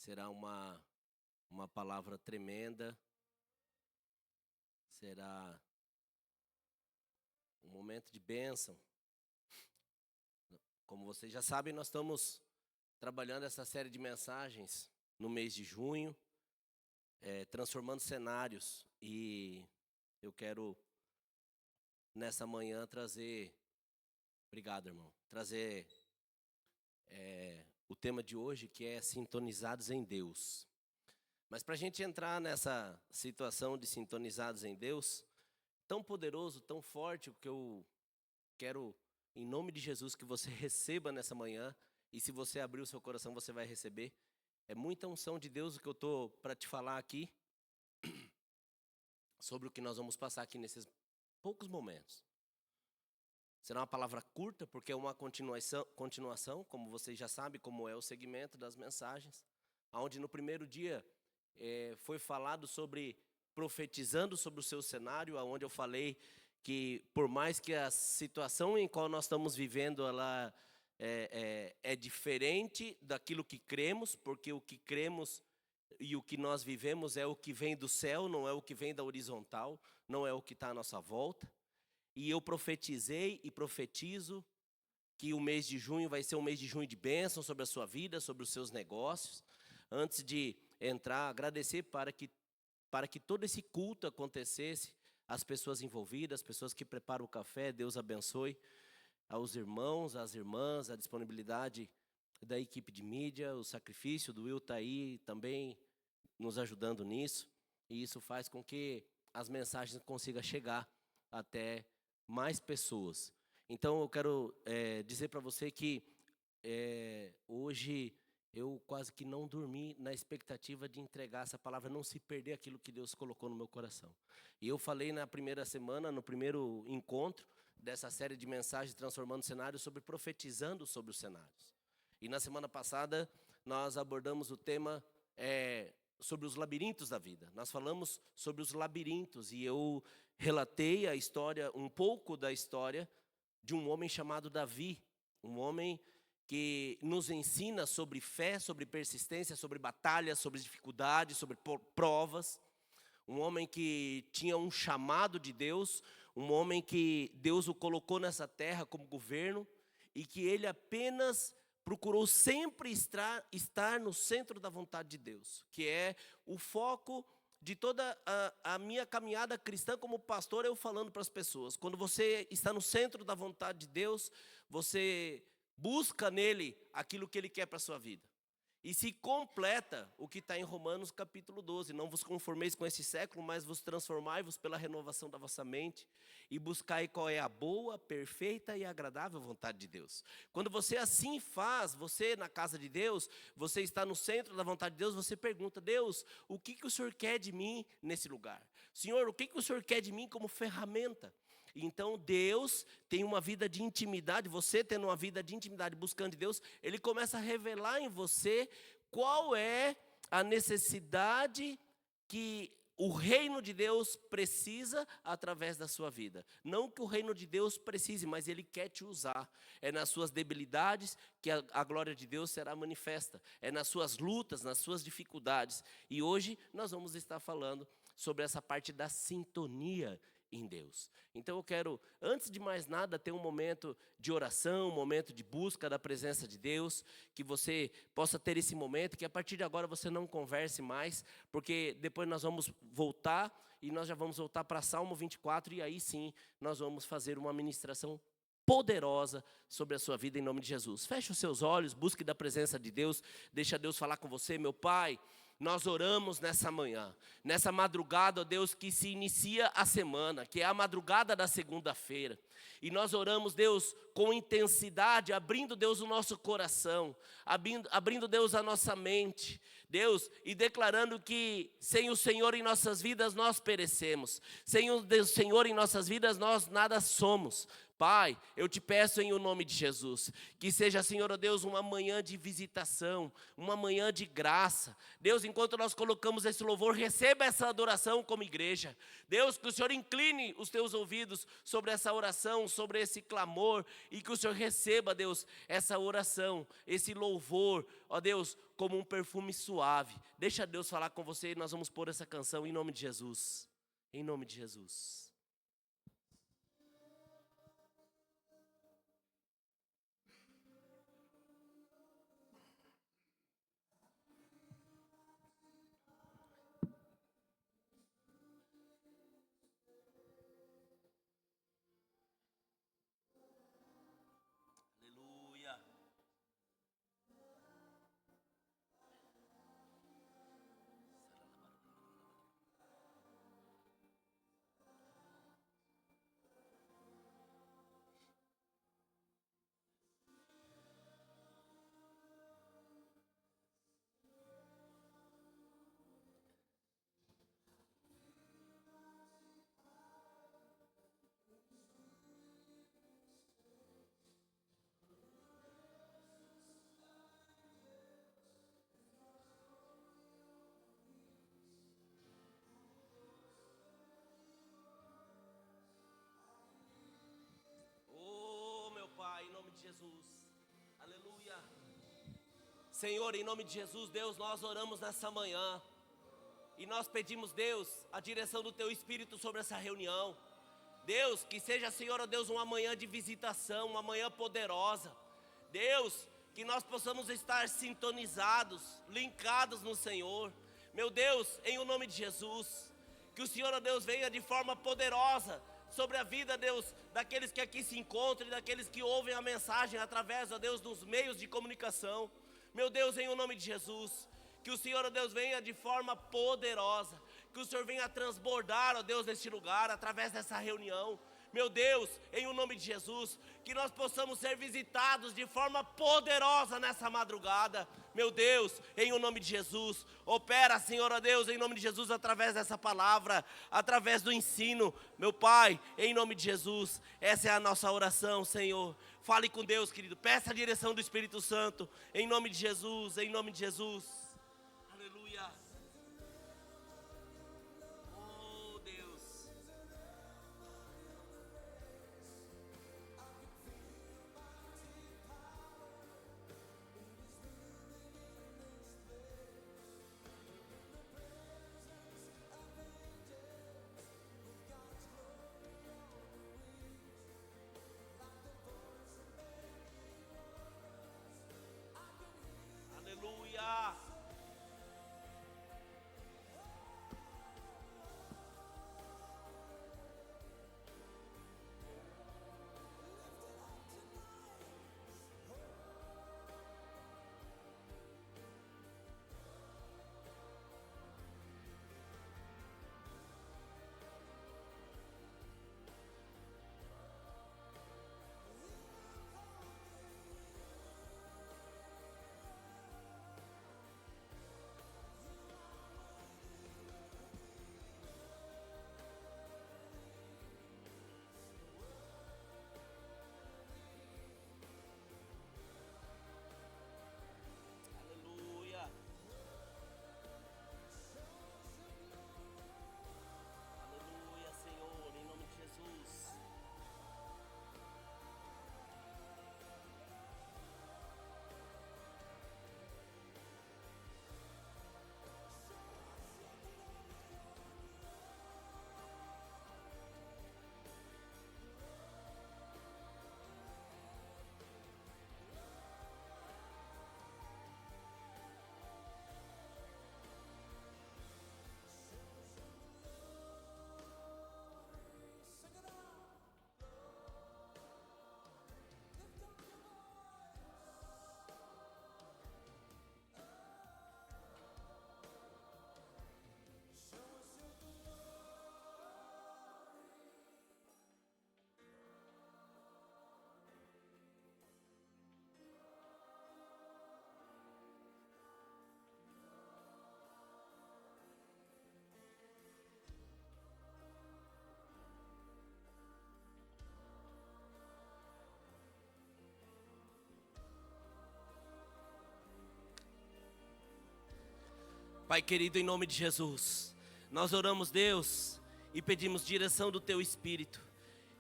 Será uma palavra tremenda, será um momento de bênção. Como vocês já sabem, nós estamos trabalhando essa série de mensagens no mês de junho, transformando cenários. E eu quero, nessa manhã, obrigado, irmão, trazer o tema de hoje, que é sintonizados em Deus. Mas para a gente entrar nessa situação de sintonizados em Deus, tão poderoso, tão forte, que eu quero, em nome de Jesus, que você receba nessa manhã, e se você abrir o seu coração, você vai receber. É muita unção de Deus o que eu estou para te falar aqui, sobre o que nós vamos passar aqui nesses poucos momentos. Será uma palavra curta, porque é uma continuação, como vocês já sabem, como é o segmento das mensagens, onde no primeiro dia foi falado sobre profetizando sobre o seu cenário, onde eu falei que por mais que a situação em qual nós estamos vivendo, ela é diferente daquilo que cremos, porque o que cremos e o que nós vivemos é o que vem do céu, não é o que vem da horizontal, não é o que está à nossa volta. E eu profetizei e profetizo que o mês de junho vai ser um mês de junho de bênção sobre a sua vida, sobre os seus negócios. Antes de entrar, agradecer para que todo esse culto acontecesse, as pessoas envolvidas, as pessoas que preparam o café, Deus abençoe aos irmãos, às irmãs, a disponibilidade da equipe de mídia, o sacrifício do Will está aí também nos ajudando nisso. E isso faz com que as mensagens consigam chegar até mais pessoas. Então eu quero dizer para você que hoje eu quase que não dormi na expectativa de entregar essa palavra, não se perder aquilo que Deus colocou no meu coração. E eu falei na primeira semana, no primeiro encontro dessa série de mensagens Transformando Cenários, sobre profetizando sobre os cenários. E na semana passada nós abordamos o tema sobre os labirintos da vida. Nós falamos sobre os labirintos e eu relatei a história, um pouco da história de um homem chamado Davi, um homem que nos ensina sobre fé, sobre persistência, sobre batalhas, sobre dificuldades, sobre provas. Um homem que tinha um chamado de Deus, um homem que Deus o colocou nessa terra como governo e que ele apenas procurou sempre estar no centro da vontade de Deus, que é o foco de toda a minha caminhada cristã como pastor, eu falando para as pessoas. Quando você está no centro da vontade de Deus, você busca nele aquilo que ele quer para a sua vida. E se completa o que está em Romanos capítulo 12. Não vos conformeis com esse século, mas vos transformai-vos pela renovação da vossa mente e buscai qual é a boa, perfeita e agradável vontade de Deus. Quando você assim faz, você na casa de Deus, você está no centro da vontade de Deus, você pergunta: Deus, o que o Senhor quer de mim nesse lugar? Senhor, o que o Senhor quer de mim como ferramenta? Então Deus tem uma vida de intimidade, você tendo uma vida de intimidade buscando de Deus, Ele começa a revelar em você qual é a necessidade que o reino de Deus precisa através da sua vida. Não que o reino de Deus precise, mas Ele quer te usar. É nas suas debilidades que a glória de Deus será manifesta. É nas suas lutas, nas suas dificuldades. E hoje nós vamos estar falando sobre essa parte da sintonia em Deus. Então eu quero, antes de mais nada, ter um momento de oração, um momento de busca da presença de Deus, que você possa ter esse momento, que a partir de agora você não converse mais, porque depois nós vamos voltar, e nós já vamos voltar para Salmo 24, e aí sim nós vamos fazer uma ministração poderosa sobre a sua vida em nome de Jesus. Feche os seus olhos, busque da presença de Deus, deixa Deus falar com você. Meu Pai, nós oramos nessa manhã, nessa madrugada, ó Deus, que se inicia a semana, que é a madrugada da segunda-feira. E nós oramos, Deus, com intensidade, abrindo, Deus, o nosso coração, abrindo, Deus, a nossa mente, Deus, e declarando que sem o Senhor em nossas vidas nós perecemos. Sem o Senhor em nossas vidas nós nada somos. Pai, eu te peço em o nome de Jesus, que seja, Senhor, ó Deus, uma manhã de visitação, uma manhã de graça. Deus, enquanto nós colocamos esse louvor, receba essa adoração como igreja. Deus, que o Senhor incline os teus ouvidos sobre essa oração, sobre esse clamor, e que o Senhor receba, Deus, essa oração, esse louvor, ó Deus, como um perfume suave. Deixa Deus falar com você e nós vamos pôr essa canção em nome de Jesus. Em nome de Jesus. Aleluia. Oh, meu Pai, em nome de Jesus. Aleluia. Senhor, em nome de Jesus, Deus, nós oramos nessa manhã. E nós pedimos, Deus, a direção do Teu Espírito sobre essa reunião. Deus, que seja, Senhor, ó Deus, uma manhã de visitação, uma manhã poderosa. Deus, que nós possamos estar sintonizados, linkados no Senhor. Meu Deus, em o nome de Jesus, que o Senhor, ó Deus, venha de forma poderosa sobre a vida, Deus, daqueles que aqui se encontram e daqueles que ouvem a mensagem através, ó Deus, dos meios de comunicação. Meu Deus, em o nome de Jesus, que o Senhor, ó Deus, venha de forma poderosa, que o Senhor venha transbordar, ó Deus, neste lugar, através dessa reunião. Meu Deus, em o nome de Jesus, que nós possamos ser visitados de forma poderosa nessa madrugada. Meu Deus, em o nome de Jesus, opera, Senhor, ó Deus, em nome de Jesus, através dessa palavra, através do ensino. Meu Pai, em nome de Jesus, essa é a nossa oração, Senhor. Fale com Deus, querido, peça a direção do Espírito Santo, em nome de Jesus, em nome de Jesus. Aleluia. Oh, Deus. Aleluia. Pai querido, em nome de Jesus, nós oramos, Deus, e pedimos direção do Teu Espírito.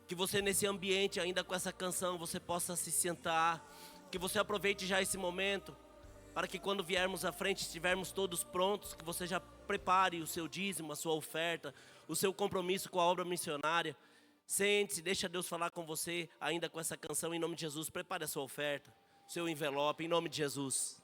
Que você nesse ambiente, ainda com essa canção, você possa se sentar. Que você aproveite já esse momento, para que quando viermos à frente, estivermos todos prontos, que você já prepare o seu dízimo, a sua oferta, o seu compromisso com a obra missionária. Sente-se, deixa Deus falar com você, ainda com essa canção, em nome de Jesus. Prepare a sua oferta, o seu envelope, em nome de Jesus.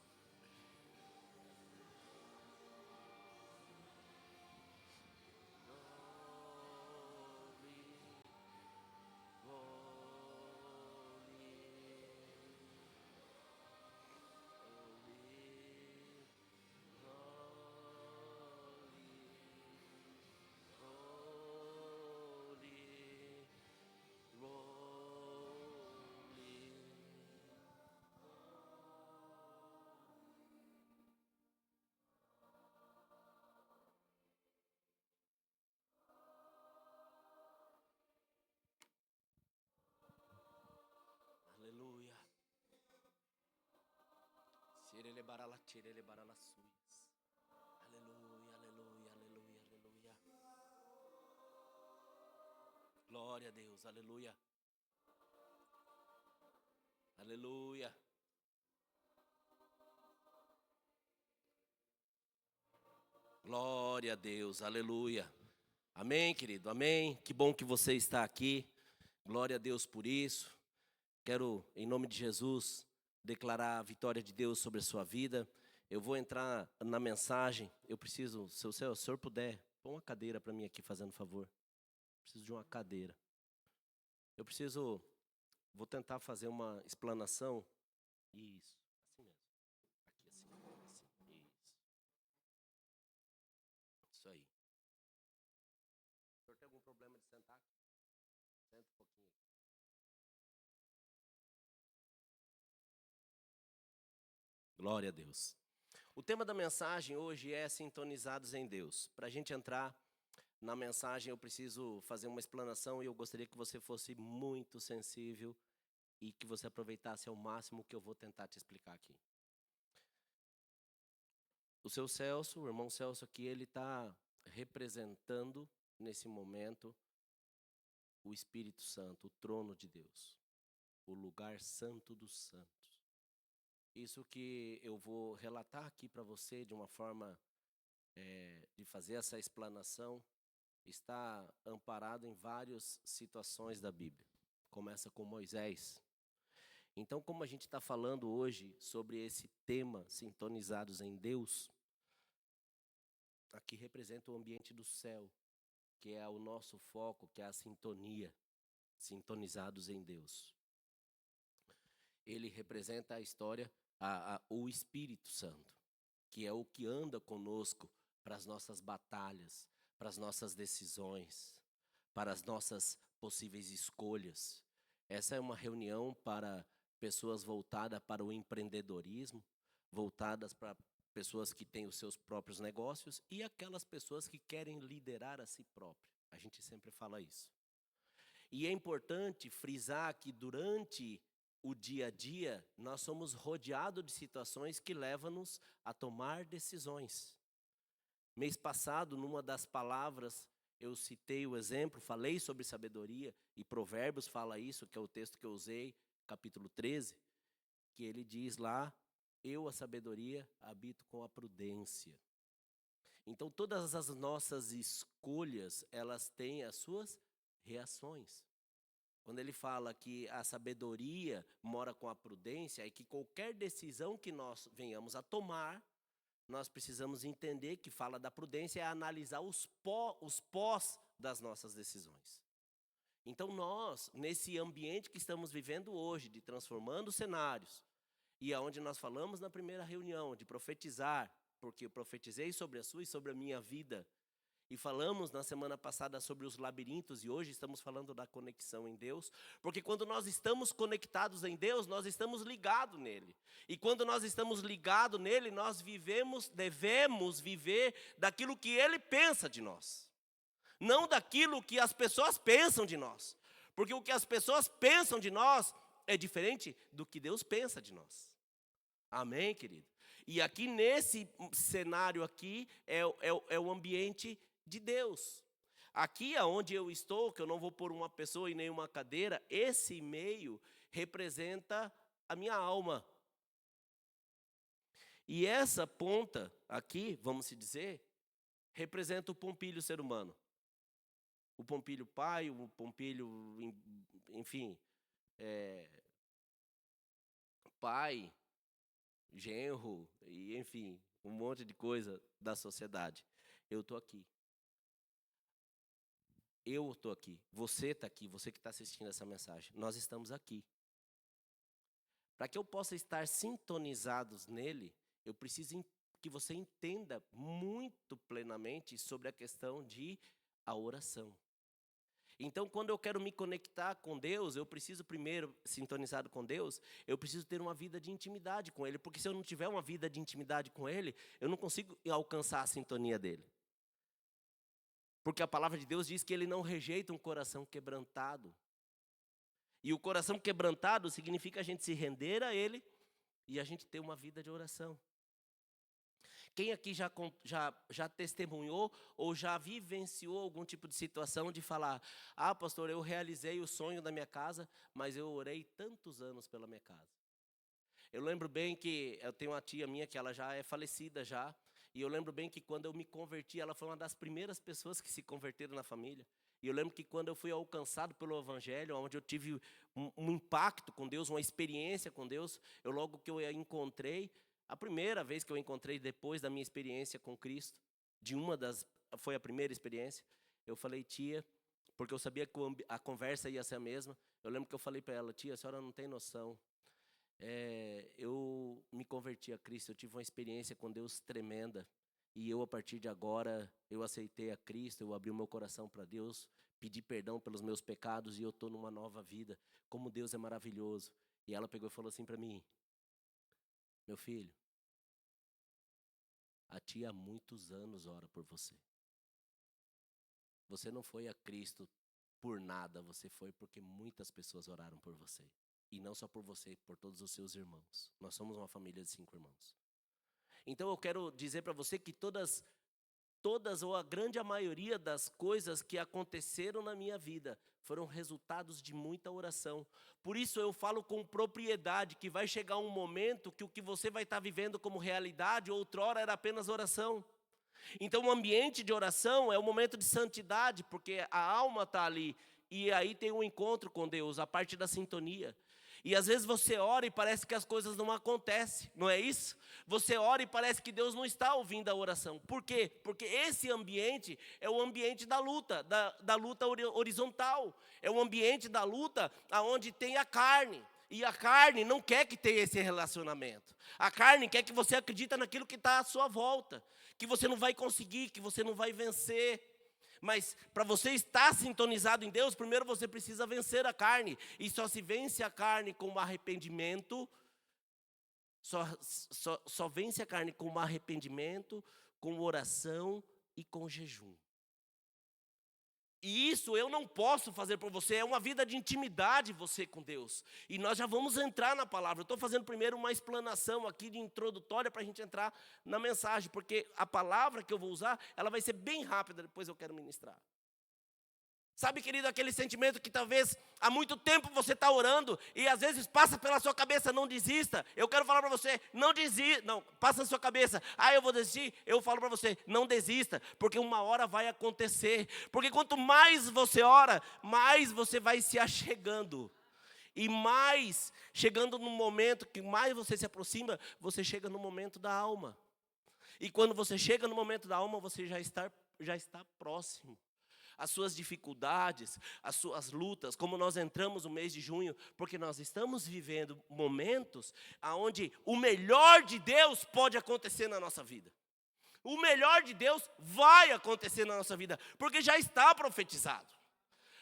Aleluia. Aleluia, aleluia, aleluia, aleluia. Glória a Deus, aleluia. Aleluia. Glória a Deus, aleluia. Amém, querido, amém. Que bom que você está aqui. Glória a Deus por isso. Quero, em nome de Jesus, declarar a vitória de Deus sobre a sua vida. Eu vou entrar na mensagem. Eu preciso, se o senhor puder, põe uma cadeira para mim aqui, fazendo favor. Preciso de uma cadeira. Vou tentar fazer uma explanação. Isso, assim mesmo. Aqui assim. Isso. Isso aí. O senhor tem algum problema de sentar? Senta um pouquinho. Glória a Deus. O tema da mensagem hoje é sintonizados em Deus. Para a gente entrar na mensagem, eu preciso fazer uma explanação e eu gostaria que você fosse muito sensível e que você aproveitasse ao máximo o que eu vou tentar te explicar aqui. O seu Celso, o irmão Celso aqui, ele está representando nesse momento o Espírito Santo, o trono de Deus, o lugar santo dos santos. Isso que eu vou relatar aqui para você de uma forma de fazer essa explanação está amparado em várias situações da Bíblia. Começa com Moisés. Então, como a gente está falando hoje sobre esse tema, sintonizados em Deus, aqui representa o ambiente do céu, que é o nosso foco, que é a sintonia, sintonizados em Deus. Ele representa a história, o Espírito Santo, que é o que anda conosco para as nossas batalhas, para as nossas decisões, para as nossas possíveis escolhas. Essa é uma reunião para pessoas voltadas para o empreendedorismo, voltadas para pessoas que têm os seus próprios negócios e aquelas pessoas que querem liderar a si próprio. A gente sempre fala isso. E é importante frisar que durante o dia a dia, nós somos rodeados de situações que levam-nos a tomar decisões. Mês passado, numa das palavras, eu citei o exemplo, falei sobre sabedoria, e Provérbios fala isso, que é o texto que eu usei, capítulo 13, que ele diz lá, eu, a sabedoria, habito com a prudência. Então, todas as nossas escolhas, elas têm as suas reações. Quando ele fala que a sabedoria mora com a prudência, é que qualquer decisão que nós venhamos a tomar, nós precisamos entender que fala da prudência é analisar os pós das nossas decisões. Então nós, nesse ambiente que estamos vivendo hoje, de transformando cenários, e aonde nós falamos na primeira reunião de profetizar, porque eu profetizei sobre a sua e sobre a minha vida, e falamos na semana passada sobre os labirintos e hoje estamos falando da conexão em Deus, porque quando nós estamos conectados em Deus, nós estamos ligados nele. E quando nós estamos ligados nele, nós devemos viver daquilo que ele pensa de nós. Não daquilo que as pessoas pensam de nós. Porque o que as pessoas pensam de nós é diferente do que Deus pensa de nós. Amém, querido? E aqui nesse cenário aqui é o ambiente de Deus. Aqui aonde eu estou, que eu não vou pôr uma pessoa em nenhuma cadeira, esse meio representa a minha alma. E essa ponta aqui, vamos se dizer, representa o pompilho ser humano. O pompilho pai, o pompilho, enfim, pai, genro, e enfim, um monte de coisa da sociedade. Eu estou aqui. Eu estou aqui. Você está aqui, você que está assistindo essa mensagem. Nós estamos aqui. Para que eu possa estar sintonizados nele, eu preciso que você entenda muito plenamente sobre a questão de a oração. Então, quando eu quero me conectar com Deus, eu preciso primeiro, sintonizado com Deus, eu preciso ter uma vida de intimidade com Ele. Porque se eu não tiver uma vida de intimidade com Ele, eu não consigo alcançar a sintonia dEle. Porque a palavra de Deus diz que Ele não rejeita um coração quebrantado. E o coração quebrantado significa a gente se render a Ele e a gente ter uma vida de oração. Quem aqui já testemunhou ou já vivenciou algum tipo de situação de falar: ah, pastor, eu realizei o sonho da minha casa, mas eu orei tantos anos pela minha casa. Eu lembro bem que eu tenho uma tia minha que ela já é falecida já, e eu lembro bem que quando eu me converti, ela foi uma das primeiras pessoas que se converteram na família. E eu lembro que quando eu fui alcançado pelo Evangelho, onde eu tive um impacto com Deus, uma experiência com Deus, logo que eu a encontrei, a primeira vez que eu encontrei depois da minha experiência com Cristo, foi a primeira experiência, eu falei: tia, porque eu sabia que a conversa ia ser a mesma, eu lembro que eu falei para ela: tia, a senhora não tem noção, eu me converti a Cristo, eu tive uma experiência com Deus tremenda, e eu a partir de agora, eu aceitei a Cristo, eu abri o meu coração para Deus, pedi perdão pelos meus pecados e eu estou numa nova vida, como Deus é maravilhoso. E ela pegou e falou assim para mim: meu filho, a tia há muitos anos ora por você. Você não foi a Cristo por nada, você foi porque muitas pessoas oraram por você. E não só por você, por todos os seus irmãos. Nós somos uma família de 5 irmãos. Então eu quero dizer para você que todas ou a grande maioria das coisas que aconteceram na minha vida foram resultados de muita oração. Por isso eu falo com propriedade que vai chegar um momento que o que você vai estar vivendo como realidade, outrora era apenas oração. Então o ambiente de oração é um momento de santidade, porque a alma está ali, e aí tem um encontro com Deus, a parte da sintonia. E às vezes você ora e parece que as coisas não acontecem, não é isso? Você ora e parece que Deus não está ouvindo a oração. Por quê? Porque esse ambiente é o ambiente da luta, da luta horizontal. É o ambiente da luta onde tem a carne. E a carne não quer que tenha esse relacionamento. A carne quer que você acredite naquilo que está à sua volta. Que você não vai conseguir, que você não vai vencer. Mas para você estar sintonizado em Deus, primeiro você precisa vencer a carne. E só se vence a carne com arrependimento. Só vence a carne com arrependimento, com oração e com jejum. E isso eu não posso fazer por você, é uma vida de intimidade você com Deus. E nós já vamos entrar na palavra. Eu estou fazendo primeiro uma explanação aqui de introdutória para a gente entrar na mensagem, porque a palavra que eu vou usar, ela vai ser bem rápida, depois eu quero ministrar. Sabe, querido, aquele sentimento que talvez há muito tempo você está orando e às vezes passa pela sua cabeça: não desista. Eu quero falar para você: não desista. Não, passa na sua cabeça: ah, eu vou desistir. Eu falo para você: não desista, porque uma hora vai acontecer. Porque quanto mais você ora, mais você vai se achegando. E mais, chegando no momento que mais você se aproxima, você chega no momento da alma. E quando você chega no momento da alma, você já está próximo. As suas dificuldades, as suas lutas, como nós entramos no mês de junho, porque nós estamos vivendo momentos onde o melhor de Deus pode acontecer na nossa vida. O melhor de Deus vai acontecer na nossa vida, porque já está profetizado.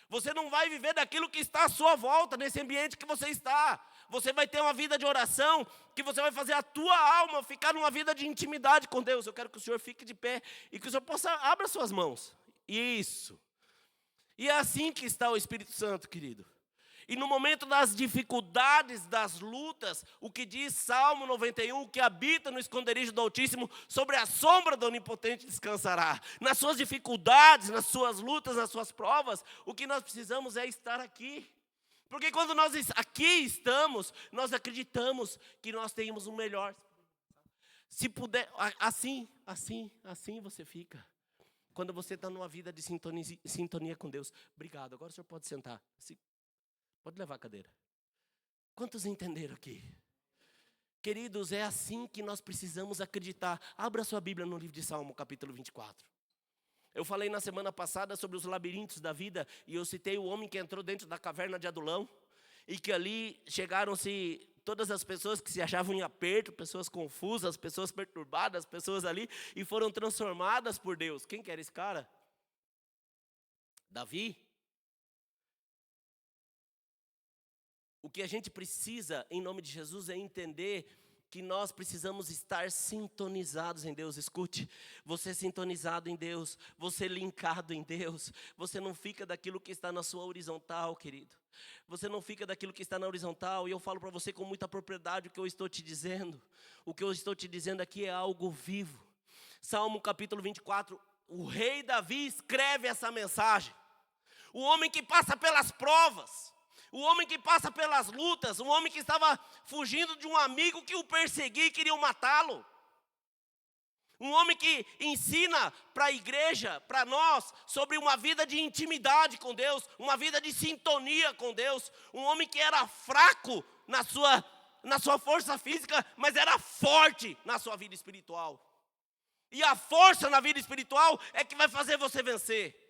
Você não vai viver daquilo que está à sua volta, nesse ambiente que você está. Você vai ter uma vida de oração, que você vai fazer a tua alma ficar numa vida de intimidade com Deus. Eu quero que o senhor fique de pé e que o senhor possa abrir suas mãos. Isso. E é assim que está o Espírito Santo, querido. E no momento das dificuldades, das lutas, o que diz Salmo 91, o que habita no esconderijo do Altíssimo, sobre a sombra do Onipotente descansará. Nas suas dificuldades, nas suas lutas, nas suas provas, o que nós precisamos é estar aqui. Porque quando nós aqui estamos, nós acreditamos que nós temos o melhor. Se puder, assim você fica. Quando você está numa vida de sintonia com Deus. Obrigado, agora o senhor pode sentar. Pode levar a cadeira. Quantos entenderam aqui? Queridos, é assim que nós precisamos acreditar. Abra sua Bíblia no livro de Salmo, capítulo 24. Eu falei na semana passada sobre os labirintos da vida, e eu citei o homem que entrou dentro da caverna de Adulão, e que ali chegaram-se todas as pessoas que se achavam em aperto, pessoas confusas, pessoas perturbadas, pessoas ali, e foram transformadas por Deus. Quem que era esse cara? Davi? O que a gente precisa, em nome de Jesus, é entender que nós precisamos estar sintonizados em Deus. Escute, você sintonizado em Deus, você linkado em Deus, você não fica daquilo que está na sua horizontal, querido. Você não fica daquilo que está na horizontal, e eu falo para você com muita propriedade o que eu estou te dizendo. O que eu estou te dizendo aqui é algo vivo. Salmo capítulo 24, o rei Davi escreve essa mensagem. O homem que passa pelas provas, o homem que passa pelas lutas, um homem que estava fugindo de um amigo que o perseguia e queria matá-lo. Um homem que ensina para a igreja, para nós, sobre uma vida de intimidade com Deus, uma vida de sintonia com Deus. Um homem que era fraco na sua força física, mas era forte na sua vida espiritual. E a força na vida espiritual é que vai fazer você vencer.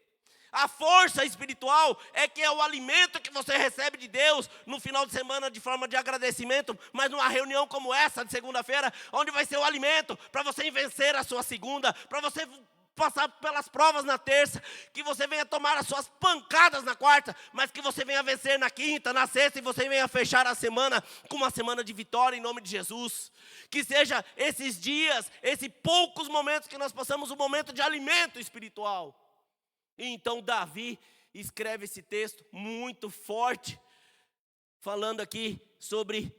A força espiritual é que é o alimento que você recebe de Deus no final de semana de forma de agradecimento, mas numa reunião como essa de segunda-feira, onde vai ser o alimento para você vencer a sua segunda, para você passar pelas provas na terça, que você venha tomar as suas pancadas na quarta, mas que você venha vencer na quinta, na sexta, e você venha fechar a semana com uma semana de vitória em nome de Jesus. Que seja esses dias, esses poucos momentos que nós passamos, um momento de alimento espiritual. E então Davi escreve esse texto muito forte, falando aqui sobre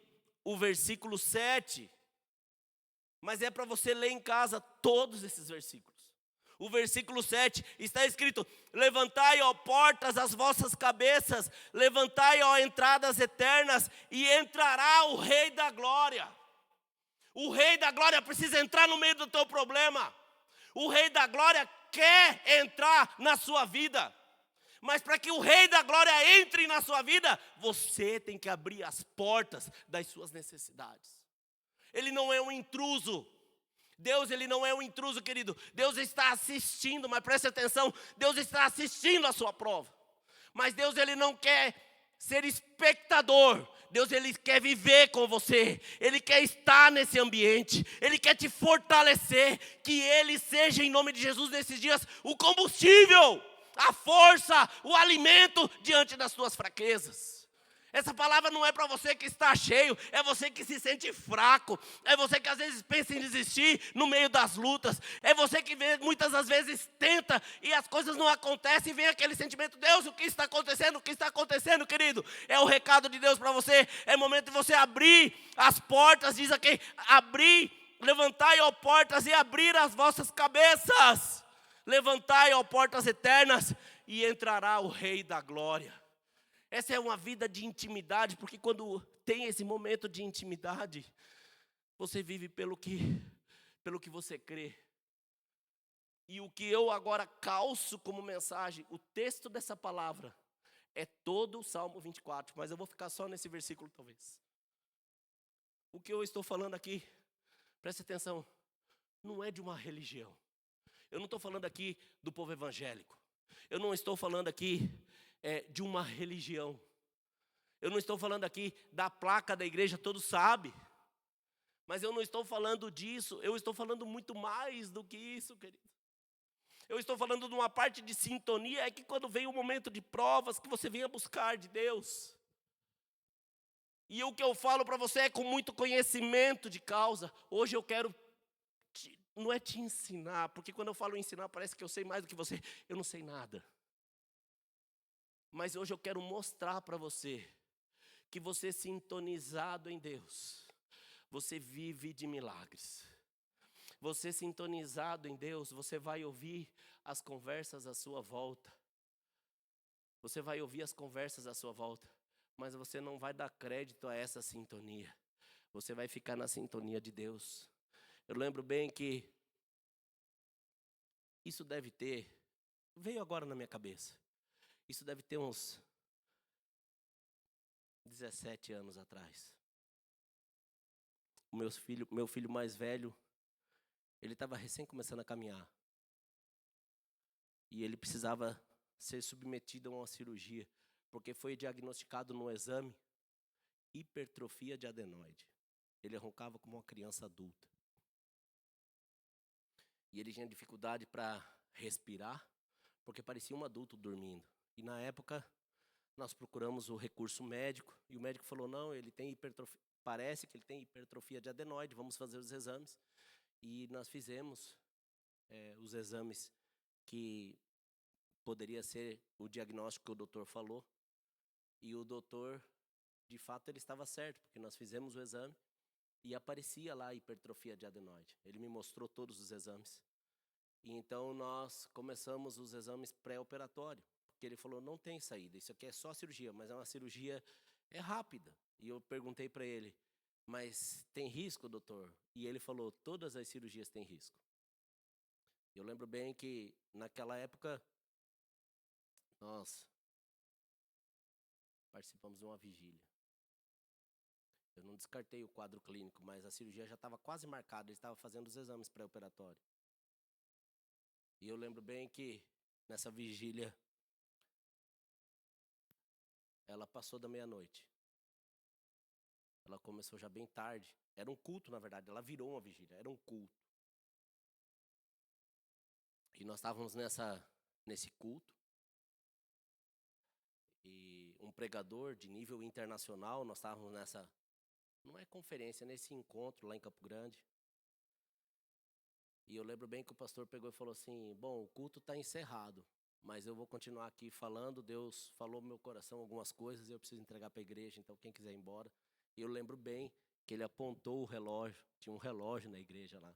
o versículo 7. Mas é para você ler em casa todos esses versículos. O versículo 7 está escrito: levantai, ó portas, as vossas cabeças, levantai, ó entradas eternas, e entrará o Rei da Glória. O Rei da Glória precisa entrar no meio do teu problema. O Rei da Glória quer entrar na sua vida. Mas para que o Rei da Glória entre na sua vida, você tem que abrir as portas das suas necessidades. Ele não é um intruso. Deus, ele não é um intruso, querido. Deus está assistindo, mas preste atenção, Deus está assistindo a sua prova. Mas Deus, ele não quer ser espectador. Deus, ele quer viver com você. Ele quer estar nesse ambiente. Ele quer te fortalecer. Que ele seja, em nome de Jesus, nesses dias, o combustível, a força, o alimento diante das tuas fraquezas. Essa palavra não é para você que está cheio, é você que se sente fraco, é você que às vezes pensa em desistir no meio das lutas, é você que muitas das vezes tenta e as coisas não acontecem e vem aquele sentimento: Deus, o que está acontecendo? O que está acontecendo, querido? É o recado de Deus para você, é momento de você abrir as portas, diz aqui, abrir, levantai, ó portas, e abrir as vossas cabeças, levantai, ó portas eternas, e entrará o Rei da Glória. Essa é uma vida de intimidade, porque quando tem esse momento de intimidade, você vive pelo que você crê. E o que eu agora calço como mensagem, o texto dessa palavra, é todo o Salmo 24, mas eu vou ficar só nesse versículo talvez. O que eu estou falando aqui, preste atenção, não é de uma religião. Eu não estou falando aqui do povo evangélico. Eu não estou falando aqui de uma religião. Eu não estou falando aqui da placa da igreja, todos sabem. Mas eu não estou falando disso, eu estou falando muito mais do que isso, querido. Eu estou falando de uma parte de sintonia, é que quando vem o momento de provas, que você venha buscar de Deus. E o que eu falo para você é com muito conhecimento de causa. Hoje eu quero, não é te ensinar, porque quando eu falo ensinar, parece que eu sei mais do que você. Eu não sei nada. Mas hoje eu quero mostrar para você que você sintonizado em Deus, você vive de milagres. Você sintonizado em Deus, você vai ouvir as conversas à sua volta. Você vai ouvir as conversas à sua volta, mas você não vai dar crédito a essa sintonia. Você vai ficar na sintonia de Deus. Eu lembro bem que isso deve ter, veio agora na minha cabeça, isso deve ter uns 17 anos atrás. O meu filho mais velho, ele estava recém começando a caminhar. E ele precisava ser submetido a uma cirurgia, porque foi diagnosticado no exame hipertrofia de adenoide. Ele roncava como uma criança adulta. E ele tinha dificuldade para respirar, porque parecia um adulto dormindo. E na época, nós procuramos o recurso médico, e o médico falou, não, ele tem hipertrofia, parece que ele tem hipertrofia de adenoide, vamos fazer os exames. E nós fizemos os exames que poderia ser o diagnóstico que o doutor falou. E o doutor, de fato, ele estava certo, porque nós fizemos o exame e aparecia lá a hipertrofia de adenoide. Ele me mostrou todos os exames. E então nós começamos os exames pré-operatório, porque ele falou, não tem saída, isso aqui é só cirurgia, mas é uma cirurgia rápida. E eu perguntei para ele, mas tem risco, doutor? E ele falou, todas as cirurgias têm risco. Eu lembro bem que naquela época nós participamos de uma vigília. Eu não descartei o quadro clínico, mas a cirurgia já estava quase marcada, ele estava fazendo os exames pré-operatórios. E eu lembro bem que nessa vigília, ela passou da meia-noite. Ela começou já bem tarde. Era um culto, na verdade, ela virou uma vigília, era um culto. E nós estávamos nesse culto. E um pregador de nível internacional, nós estávamos nessa, não é conferência, nesse encontro lá em Campo Grande. E eu lembro bem que o pastor pegou e falou assim, bom, o culto está encerrado, mas eu vou continuar aqui falando, Deus falou no meu coração algumas coisas e eu preciso entregar para a igreja, então quem quiser ir embora. E eu lembro bem que ele apontou o relógio, tinha um relógio na igreja lá,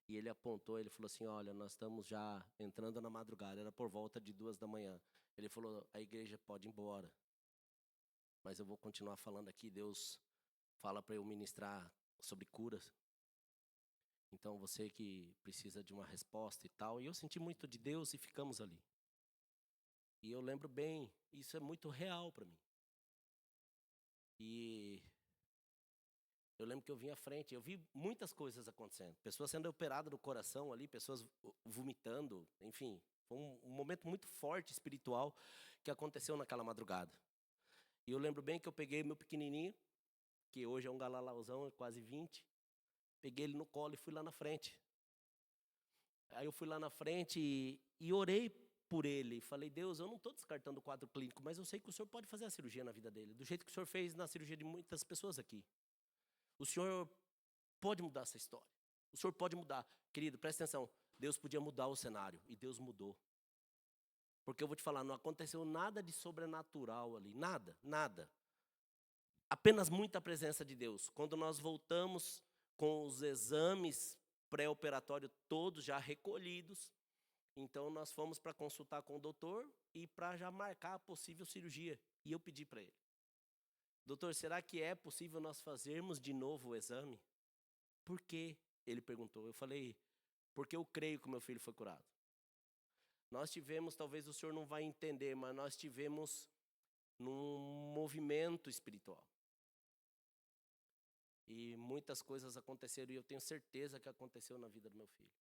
e ele apontou, ele falou assim, olha, nós estamos já entrando na madrugada, era por volta de 2 da manhã. Ele falou, a igreja pode ir embora, mas eu vou continuar falando aqui, Deus fala para eu ministrar sobre curas. Então você que precisa de uma resposta e tal. E eu senti muito de Deus e ficamos ali. E eu lembro bem, isso é muito real para mim. E eu lembro que eu vim à frente, eu vi muitas coisas acontecendo. Pessoas sendo operadas do coração ali, pessoas vomitando, enfim. Foi um momento muito forte espiritual que aconteceu naquela madrugada. E eu lembro bem que eu peguei meu pequenininho, que hoje é um galalauzão, quase 20. Peguei ele no colo e fui lá na frente. Aí eu fui lá na frente e orei por ele. Falei, Deus, eu não estou descartando o quadro clínico, mas eu sei que o Senhor pode fazer a cirurgia na vida dele, do jeito que o Senhor fez na cirurgia de muitas pessoas aqui. O Senhor pode mudar essa história. O Senhor pode mudar. Querido, presta atenção. Deus podia mudar o cenário e Deus mudou. Porque eu vou te falar, não aconteceu nada de sobrenatural ali. Nada, nada. Apenas muita presença de Deus. Quando nós voltamos com os exames pré-operatórios todos já recolhidos, então nós fomos para consultar com o doutor e para já marcar a possível cirurgia. E eu pedi para ele, doutor, será que é possível nós fazermos de novo o exame? Por quê? Ele perguntou. Eu falei, porque eu creio que o meu filho foi curado. Nós tivemos, talvez o senhor não vai entender, mas nós tivemos num movimento espiritual. E muitas coisas aconteceram e eu tenho certeza que aconteceu na vida do meu filho.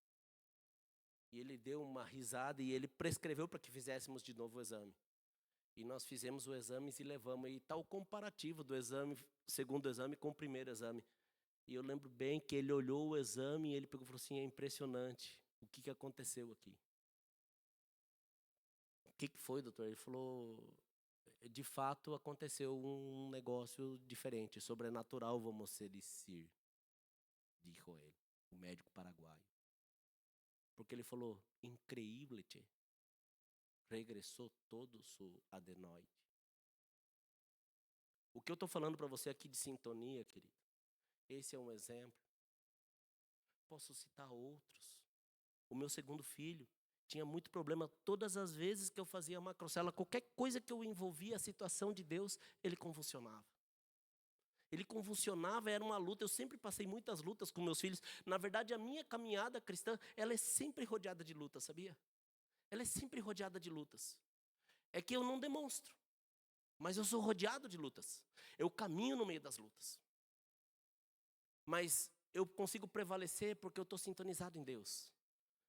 E ele deu uma risada e ele prescreveu para que fizéssemos de novo o exame. E nós fizemos o exame e levamos. E está o comparativo do exame, segundo exame com o primeiro exame. E eu lembro bem que ele olhou o exame e ele pegou e falou assim, é impressionante. O que aconteceu aqui? O que foi, doutor? Ele falou, de fato aconteceu um negócio diferente, sobrenatural, vamos dizer, dijo ele, o médico paraguaio. Porque ele falou, increíble, che. Regressou todo o adenoide. O que eu estou falando para você aqui de sintonia, querido, esse é um exemplo. Posso citar outros. O meu segundo filho tinha muito problema. Todas as vezes que eu fazia macrocélula, qualquer coisa que eu envolvia a situação de Deus, ele convulsionava. Ele convulsionava, era uma luta. Eu sempre passei muitas lutas com meus filhos. Na verdade, a minha caminhada cristã, ela é sempre rodeada de lutas, sabia? Ela é sempre rodeada de lutas. É que eu não demonstro, mas eu sou rodeado de lutas. Eu caminho no meio das lutas. Mas eu consigo prevalecer porque eu estou sintonizado em Deus.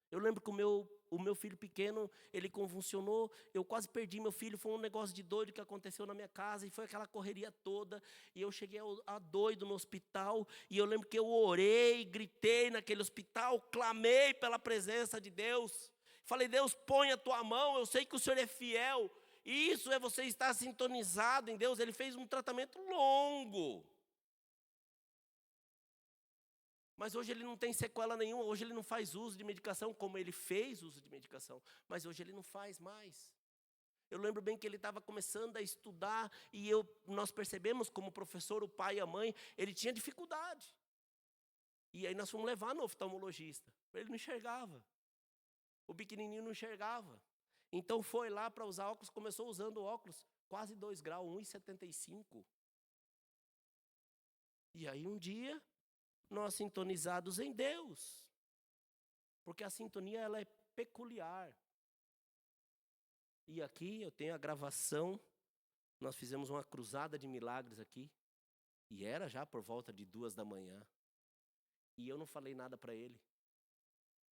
Eu lembro que o meu filho pequeno, ele convulsionou, eu quase perdi meu filho, foi um negócio de doido que aconteceu na minha casa, e foi aquela correria toda, e eu cheguei a doido no hospital, e eu lembro que eu orei, gritei naquele hospital, clamei pela presença de Deus, falei, Deus, põe a tua mão, eu sei que o Senhor é fiel, isso é você estar sintonizado em Deus. Ele fez um tratamento longo. Mas hoje ele não tem sequela nenhuma, hoje ele não faz uso de medicação como ele fez uso de medicação, mas hoje ele não faz mais. Eu lembro bem que ele estava começando a estudar e nós percebemos como professor, o pai e a mãe, ele tinha dificuldade. E aí nós fomos levar no oftalmologista, ele não enxergava, o pequenininho não enxergava. Então foi lá para usar óculos, começou usando óculos, quase 2 graus, 1,75. E aí um dia, nós sintonizados em Deus, porque a sintonia ela é peculiar. E aqui eu tenho a gravação, nós fizemos uma cruzada de milagres aqui, e era já por volta de 2 da manhã, e eu não falei nada para ele,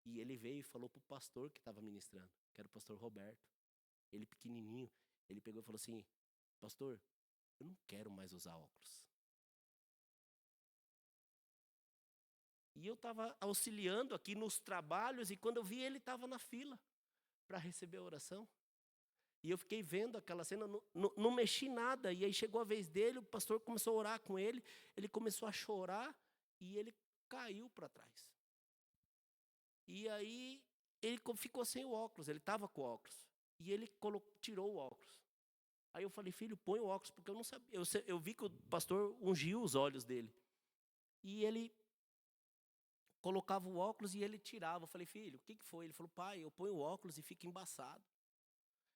e ele veio e falou para o pastor que estava ministrando, que era o pastor Roberto, ele pequenininho, ele pegou e falou assim, pastor, eu não quero mais usar óculos. E eu estava auxiliando aqui nos trabalhos, e quando eu vi ele estava na fila para receber a oração. E eu fiquei vendo aquela cena, não mexi nada. E aí chegou a vez dele, o pastor começou a orar com ele, ele começou a chorar e ele caiu para trás. E aí ele ficou sem o óculos, ele estava com o óculos. E ele tirou o óculos. Aí eu falei, filho, põe o óculos, porque eu não sabia. Eu vi que o pastor ungiu os olhos dele. E ele colocava o óculos e ele tirava. Eu falei, filho, o que foi? Ele falou, pai, eu ponho o óculos e fica embaçado.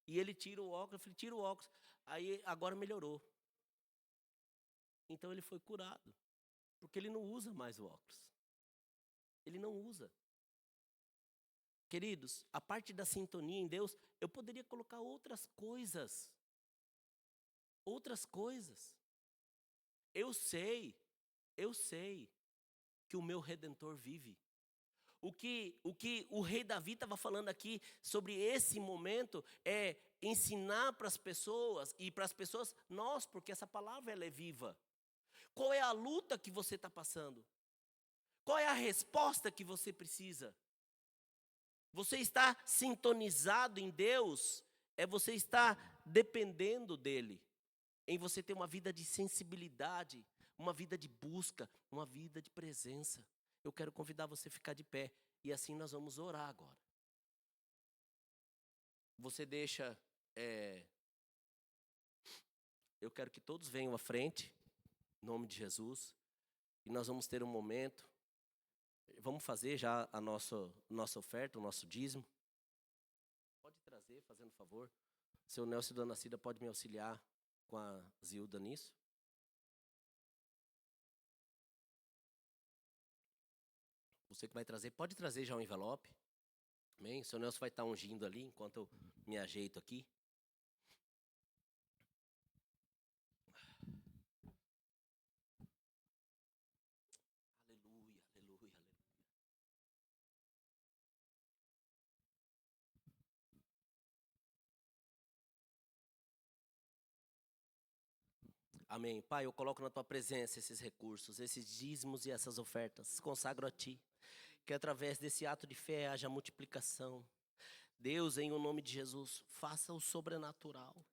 E ele tira o óculos, eu falei, tira o óculos. Aí agora melhorou. Então ele foi curado. Porque ele não usa mais o óculos. Ele não usa. Queridos, a parte da sintonia em Deus, eu poderia colocar outras coisas. Outras coisas. Eu sei que o meu Redentor vive. O que o rei Davi estava falando aqui sobre esse momento é ensinar para as pessoas, e para as pessoas, nós, porque essa palavra ela é viva. Qual é a luta que você está passando? Qual é a resposta que você precisa? Você está sintonizado em Deus, é você estar dependendo dEle, em você ter uma vida de sensibilidade, uma vida de busca, uma vida de presença. Eu quero convidar você a ficar de pé, e assim nós vamos orar agora. Você deixa, eu quero que todos venham à frente, em nome de Jesus, e nós vamos ter um momento, vamos fazer já a nossa oferta, o nosso dízimo. Pode trazer, fazendo favor. Seu Nelson e Dona Cida pode me auxiliar com a Zilda nisso. Você que vai trazer, pode trazer já um envelope. Amém? O seu Nelson vai estar ungindo ali, enquanto eu me ajeito aqui. Aleluia, aleluia, aleluia. Amém. Pai, eu coloco na tua presença esses recursos, esses dízimos e essas ofertas. Consagro a ti. Que através desse ato de fé haja multiplicação. Deus, em o nome de Jesus, faça o sobrenatural.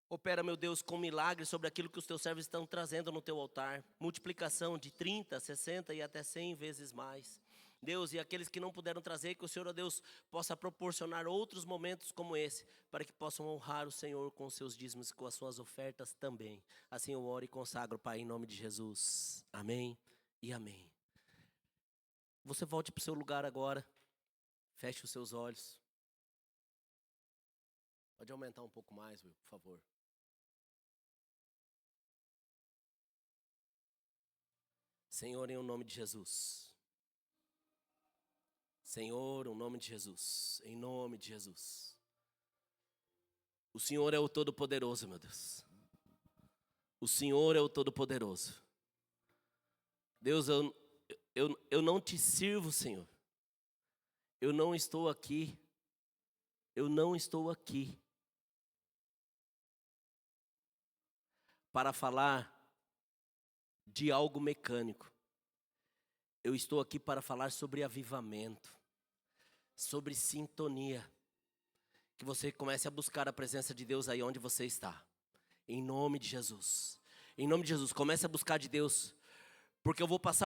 Opera, meu Deus, com milagres sobre aquilo que os teus servos estão trazendo no teu altar. Multiplicação de 30, 60 e até 100 vezes mais. Deus, e aqueles que não puderam trazer, que o Senhor, ó Deus, possa proporcionar outros momentos como esse, para que possam honrar o Senhor com os seus dízimos e com as suas ofertas também. Assim eu oro e consagro, Pai, em nome de Jesus. Amém e amém. Você volte para o seu lugar agora, feche os seus olhos. Pode aumentar um pouco mais, Will, por favor. Senhor, em nome de Jesus. Senhor, em nome de Jesus. Em nome de Jesus. O Senhor é o Todo-Poderoso, meu Deus. O Senhor é o Todo-Poderoso. Deus, eu não te sirvo, Senhor. Eu não estou aqui. Eu não estou aqui para falar de algo mecânico. Eu estou aqui para falar sobre avivamento, sobre sintonia. Que você comece a buscar a presença de Deus aí onde você está. Em nome de Jesus. Em nome de Jesus, comece a buscar de Deus. Porque eu vou passar